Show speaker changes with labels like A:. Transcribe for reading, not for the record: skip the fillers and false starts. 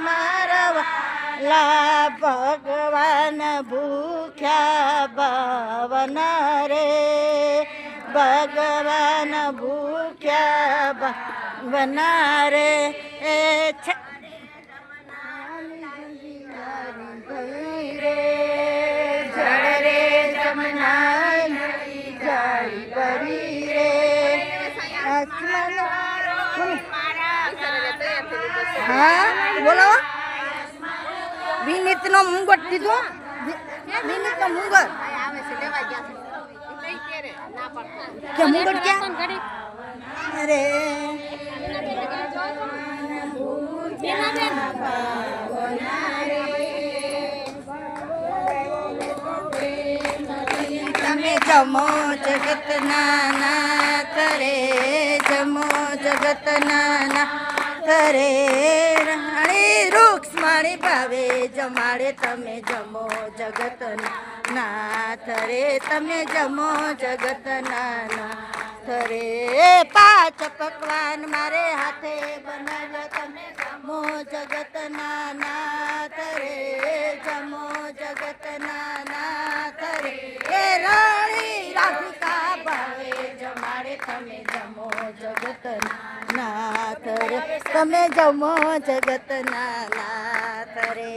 A: મારા વાલા ભગવાન ભૂખ્યા ભાવના રે ભગવાન ભૂખ્યા ભાવના રે એ છે हाँ बोलो विनीत नो मुंगट दीधो विनीत नो मुंगट क्या मुंगट क्या अरे तमे जमो जगत नाना करे जमो जगत नाना करे राणी रुक्ष्मणी भावे जमाड़े तमे जमो जगत नाथ रे तमे जमो जगत नाथ रे पांच पकवान मारे हाथे बनाव्या तमे जमो जगत नाथ रे जमो जगत नाथ रे ए राणी राधिका भावे जमाड़े तमे जमो जगत नाथ रे तमे जमो जगत नाथ रे